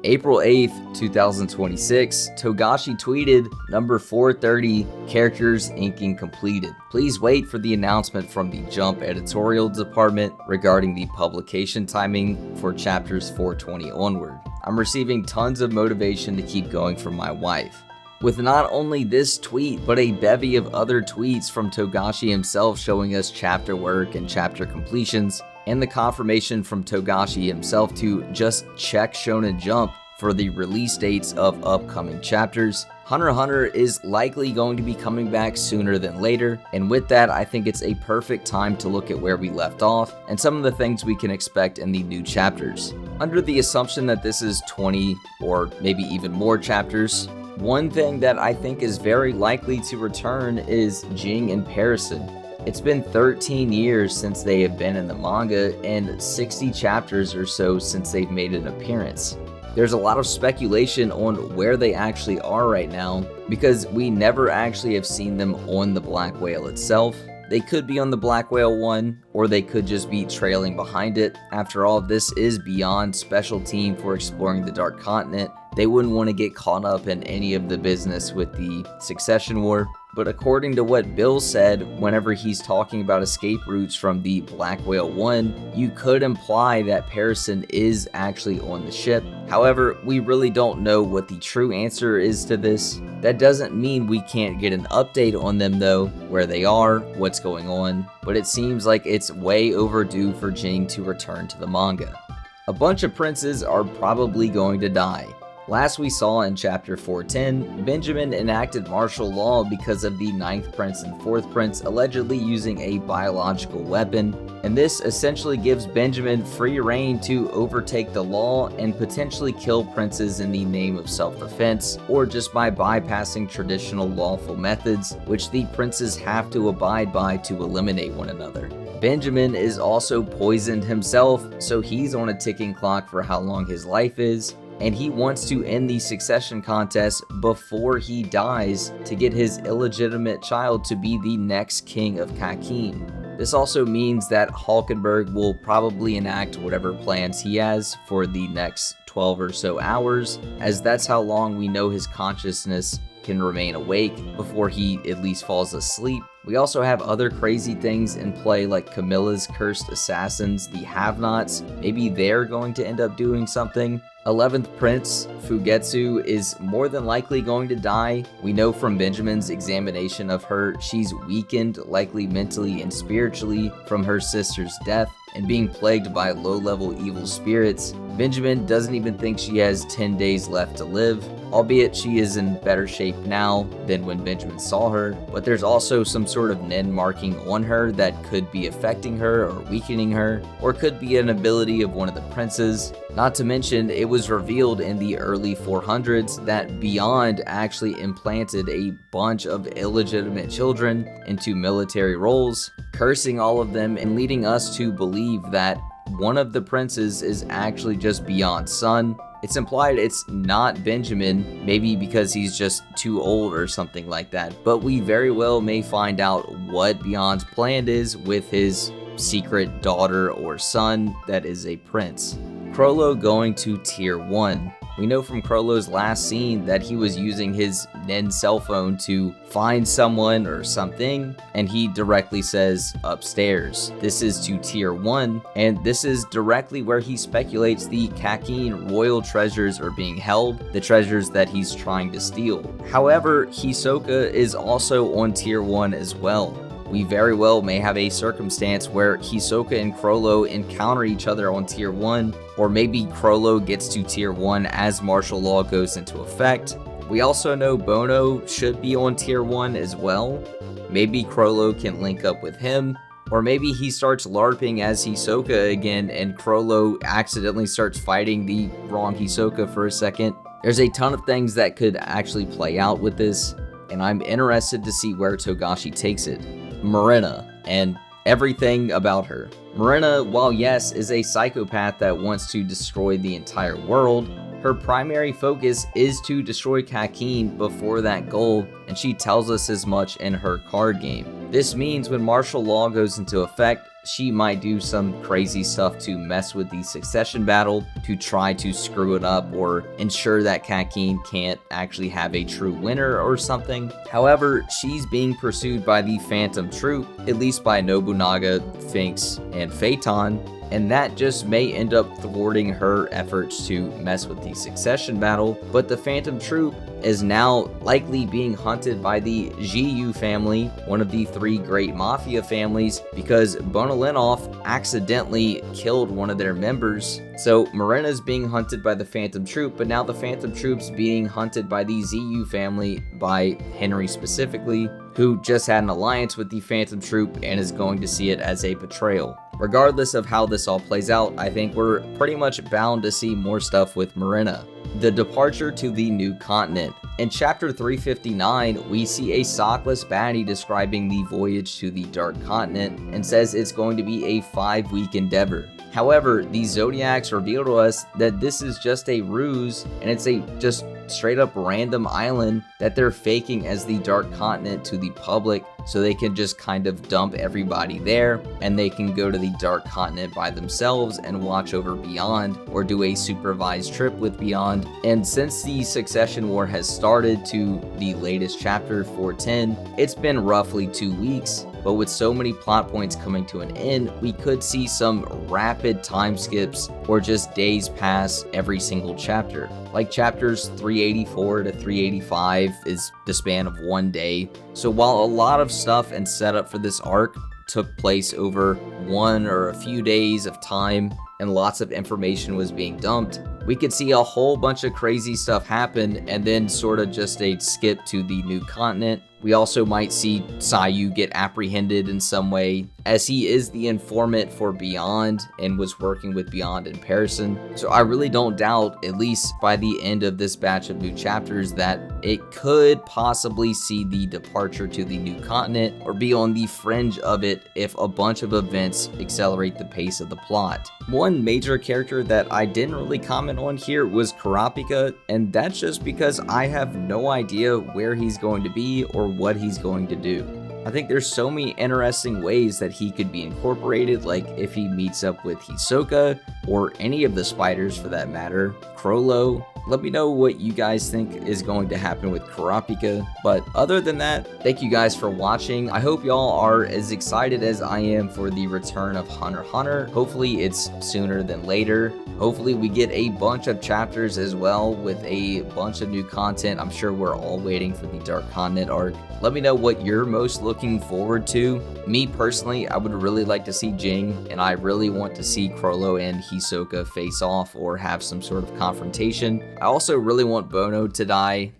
April 8th, 2026, Togashi tweeted, number 430, characters inking completed. Please wait for the announcement from the Jump editorial department regarding the publication timing for chapters 420 onward. I'm receiving tons of motivation to keep going from my wife. With not only this tweet, but a bevy of other tweets from Togashi himself showing us chapter work and chapter completions, and the confirmation from Togashi himself to just check Shonen Jump for the release dates of upcoming chapters, Hunter x Hunter is likely going to be coming back sooner than later, and with that I think it's a perfect time to look at where we left off and some of the things we can expect in the new chapters. Under the assumption that this is 20 or maybe even more chapters, one thing that I think is very likely to return is Jing and Parison. It's been 13 years since they have been in the manga and 60 chapters or so since they've made an appearance. There's a lot of speculation on where they actually are right now because we never actually have seen them on the Black Whale itself. They could be on the Black Whale one, or they could just be trailing behind it. After all, this is beyond special team for exploring the Dark Continent. They wouldn't want to get caught up in any of the business with the Succession War. But according to what Bill said, whenever he's talking about escape routes from the Black Whale 1, you could imply that Parison is actually on the ship. However, we really don't know what the true answer is to this. That doesn't mean we can't get an update on them though, where they are, what's going on, but it seems like it's way overdue for Jing to return to the manga. A bunch of princes are probably going to die. Last we saw in chapter 410, Benjamin enacted martial law because of the 9th prince and 4th prince allegedly using a biological weapon, and this essentially gives Benjamin free reign to overtake the law and potentially kill princes in the name of self-defense, or just by bypassing traditional lawful methods, which the princes have to abide by to eliminate one another. Benjamin is also poisoned himself, so he's on a ticking clock for how long his life is, and he wants to end the succession contest before he dies to get his illegitimate child to be the next king of Kakin. This also means that Hulkenberg will probably enact whatever plans he has for the next 12 or so hours, as that's how long we know his consciousness can remain awake before he at least falls asleep. We also have other crazy things in play like Camilla's cursed assassins, the Have-Nots. Maybe they're going to end up doing something. 11th Prince, Fugetsu, is more than likely going to die. We know from Benjamin's examination of her, she's weakened, likely mentally and spiritually, from her sister's death and being plagued by low-level evil spirits. Benjamin doesn't even think she has 10 days left to live, albeit she is in better shape now than when Benjamin saw her, but there's also some sort of Nen marking on her that could be affecting her or weakening her, or could be an ability of one of the princes. Not to mention, it was revealed in the early 400s that Beyond actually implanted a bunch of illegitimate children into military roles, cursing all of them and leading us to believe that one of the princes is actually just Beyond's son. It's implied it's not Benjamin, maybe because he's just too old or something like that, but we very well may find out what Beyond's plan is with his secret daughter or son that is a prince. Crollo going to tier 1. We know from Crollo's last scene that he was using his Nen cell phone to find someone or something, and he directly says upstairs. This is to tier 1, and this is directly where he speculates the Kakin royal treasures are being held, the treasures that he's trying to steal. However, Hisoka is also on tier 1 as well. We very well may have a circumstance where Hisoka and Crollo encounter each other on tier 1, or maybe Crollo gets to tier 1 as martial law goes into effect. We also know Bono should be on tier 1 as well. Maybe Crollo can link up with him, or maybe he starts LARPing as Hisoka again and Crollo accidentally starts fighting the wrong Hisoka for a second. There's a ton of things that could actually play out with this, and I'm interested to see where Togashi takes it. Marina and everything about her. Marina, while yes, is a psychopath that wants to destroy the entire world, her primary focus is to destroy Kakin before that goal, and she tells us as much in her card game. This means when martial law goes into effect, she might do some crazy stuff to mess with the succession battle, to try to screw it up or ensure that Kakin can't actually have a true winner or something. However, she's being pursued by the Phantom Troop, at least by Nobunaga, Finks, and Phaeton, and that just may end up thwarting her efforts to mess with the succession battle. But the Phantom Troop is now likely being hunted by the Jiyu family, one of the 3 great mafia families, because Bonolenov accidentally killed one of their members. So Marina's being hunted by the Phantom Troop, but now the Phantom Troop's being hunted by the Ziyu family, by Henry specifically, who just had an alliance with the Phantom Troop and is going to see it as a betrayal. Regardless of how this all plays out, I think we're pretty much bound to see more stuff with Marina. The departure to the new continent. In chapter 359, we see a sockless baddie describing the voyage to the Dark Continent and says it's going to be a 5-week endeavor. However, the Zodiacs reveal to us that this is just a ruse, and it's a just straight up random island that they're faking as the Dark Continent to the public, so they can just kind of dump everybody there and they can go to the Dark Continent by themselves and watch over Beyond, or do a supervised trip with Beyond. And since the Succession War has started to the latest chapter 410, it's been roughly 2 weeks. But with so many plot points coming to an end, we could see some rapid time skips or just days pass every single chapter. Like chapters 384 to 385 is the span of 1 day. So while a lot of stuff and setup for this arc took place over 1 or a few days of time and lots of information was being dumped, we could see a whole bunch of crazy stuff happen and then sort of just a skip to the new continent. We also might see Sayu get apprehended in some way, as he is the informant for Beyond and was working with Beyond in Parison. So I really don't doubt, at least by the end of this batch of new chapters, that it could possibly see the departure to the new continent or be on the fringe of it if a bunch of events accelerate the pace of the plot. One major character that I didn't really comment on here was Kurapika, and that's just because I have no idea where he's going to be or what he's going to do. I think there's so many interesting ways that he could be incorporated, like if he meets up with Hisoka, or any of the spiders for that matter, Crollo. Let me know what you guys think is going to happen with Kurapika. But other than that, thank you guys for watching. I hope y'all are as excited as I am for the return of Hunter x Hunter. Hopefully it's sooner than later. Hopefully we get a bunch of chapters as well with a bunch of new content. I'm sure we're all waiting for the Dark Continent arc. Let me know what you're most looking forward to. Me personally, I would really like to see Jing, and I really want to see Crollo and Hisoka face off or have some sort of confrontation. I also really want Bono to die.